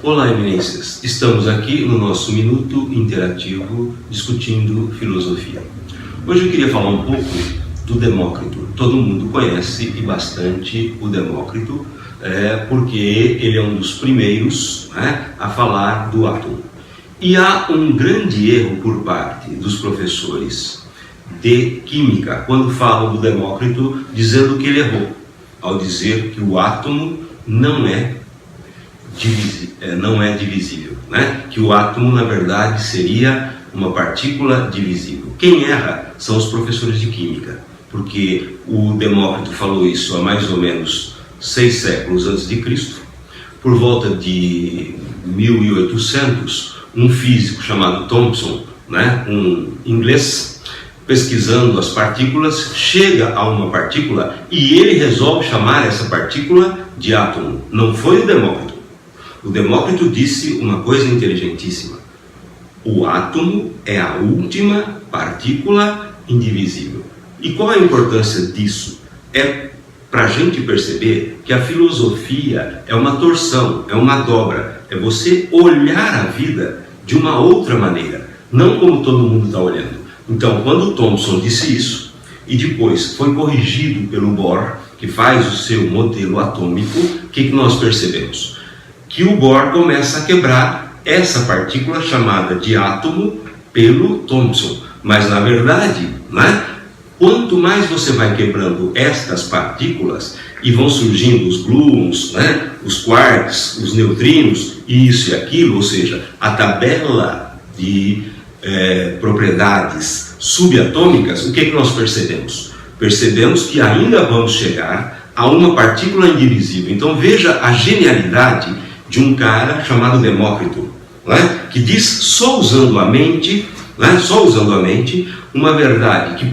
Olá, eminências! Estamos aqui no nosso minuto interativo discutindo filosofia. Hoje eu queria falar um pouco do Demócrito. Todo mundo conhece e bastante o Demócrito, porque ele é um dos primeiros a falar do átomo. E há um grande erro por parte dos professores de química quando falam do Demócrito, dizendo que ele errou ao dizer que o átomo não é divisível, que o átomo na verdade seria uma partícula divisível. Quem erra são os professores de química, porque o Demócrito falou isso há mais ou menos 6 séculos antes de Cristo. Por volta de 1800, um físico chamado Thomson, um inglês, pesquisando as partículas, chega a uma partícula e ele resolve chamar essa partícula de átomo. Não foi o Demócrito. O Demócrito disse uma coisa inteligentíssima: o átomo é a última partícula indivisível. E qual a importância disso? É para a gente perceber que a filosofia é uma torção, é uma dobra, é você olhar a vida de uma outra maneira, não como todo mundo está olhando. Então, quando Thomson disse isso, e depois foi corrigido pelo Bohr, que faz o seu modelo atômico, o que nós percebemos? Que o Bohr começa a quebrar essa partícula chamada de átomo pelo Thomson. Mas, na verdade, quanto mais você vai quebrando estas partículas, e vão surgindo os gluons, os quarks, os neutrinos, isso e aquilo, ou seja, a tabela de propriedades subatômicas, o que nós percebemos? Percebemos que ainda vamos chegar a uma partícula indivisível. Então veja a genialidade de um cara chamado Demócrito, que diz, só usando a mente, uma verdade que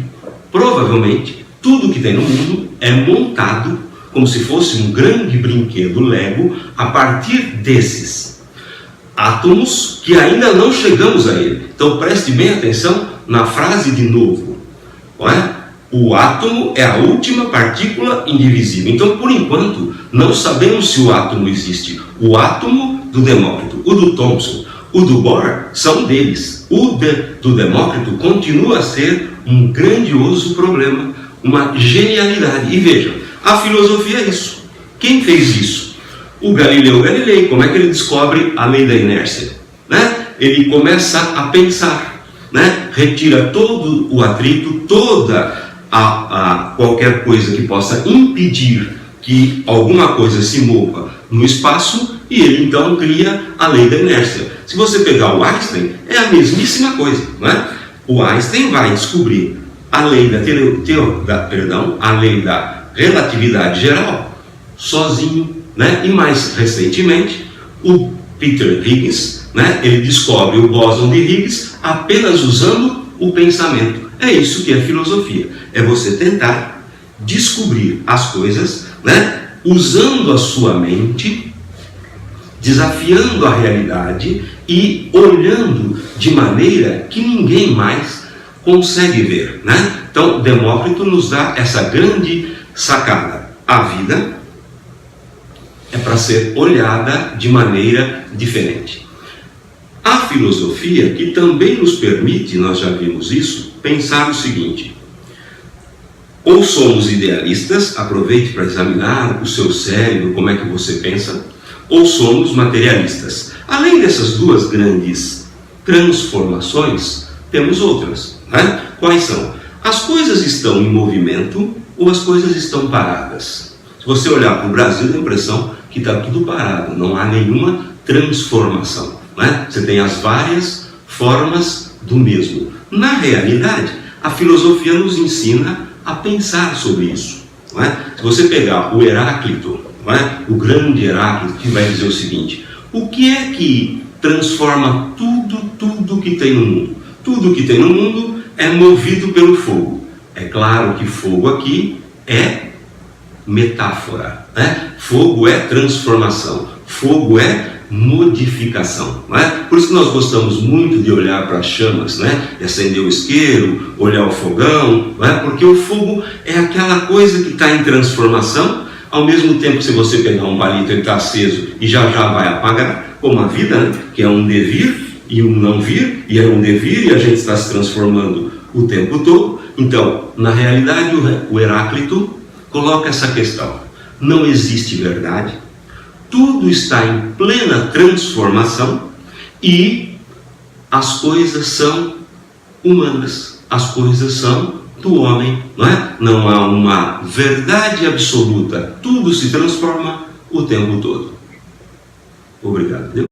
provavelmente tudo que tem no mundo é montado como se fosse um grande brinquedo Lego a partir desses átomos que ainda não chegamos a ele. Então preste bem atenção na frase de novo. O átomo é a última partícula indivisível. Então, por enquanto, não sabemos se o átomo existe. O átomo do Demócrito, o do Thomson, o do Bohr são deles. O do Demócrito continua a ser um grandioso problema, uma genialidade. E vejam, a filosofia é isso. Quem fez isso? O Galileu Galilei. Como é que ele descobre a lei da inércia? Ele começa a pensar, retira todo o atrito, toda qualquer coisa que possa impedir que alguma coisa se mova no espaço, e ele então cria a lei da inércia. Se você pegar o Einstein, é a mesmíssima coisa. O Einstein vai descobrir a lei a lei da relatividade geral sozinho, e mais recentemente o Peter Higgins, ele descobre o bóson de Higgs apenas usando o pensamento. É isso que é filosofia, é você tentar descobrir as coisas, usando a sua mente, desafiando a realidade e olhando de maneira que ninguém mais consegue ver. Então, Demócrito nos dá essa grande sacada. A vida é para ser olhada de maneira diferente. A filosofia, que também nos permite, nós já vimos isso, pensar o seguinte: ou somos idealistas, aproveite para examinar o seu cérebro, como é que você pensa, ou somos materialistas. Além dessas duas grandes transformações, temos outras. Quais são? As coisas estão em movimento ou as coisas estão paradas? Se você olhar para o Brasil, dá a impressão que está tudo parado, não há nenhuma transformação. Você tem as várias formas do mesmo. Na realidade, a filosofia nos ensina a pensar sobre isso. Se você pegar o Heráclito, o grande Heráclito, que vai dizer o seguinte: o que é que transforma tudo que tem no mundo? Tudo que tem no mundo é movido pelo fogo. É claro que fogo aqui é metáfora. Fogo é transformação. Fogo é modificação. Por isso que nós gostamos muito de olhar para as chamas, de acender o isqueiro, olhar o fogão, porque o fogo é aquela coisa que está em transformação, Ao mesmo tempo, se você pegar um palito, ele está aceso e já vai apagar, como a vida, né? Que é um devir e um não vir, e é um devir e a gente está se transformando o tempo todo. Então, na realidade, o Heráclito coloca essa questão. Não existe verdade, tudo está em plena transformação e as coisas são humanas, as coisas são do homem, não é? Não há uma verdade absoluta, tudo se transforma o tempo todo. Obrigado.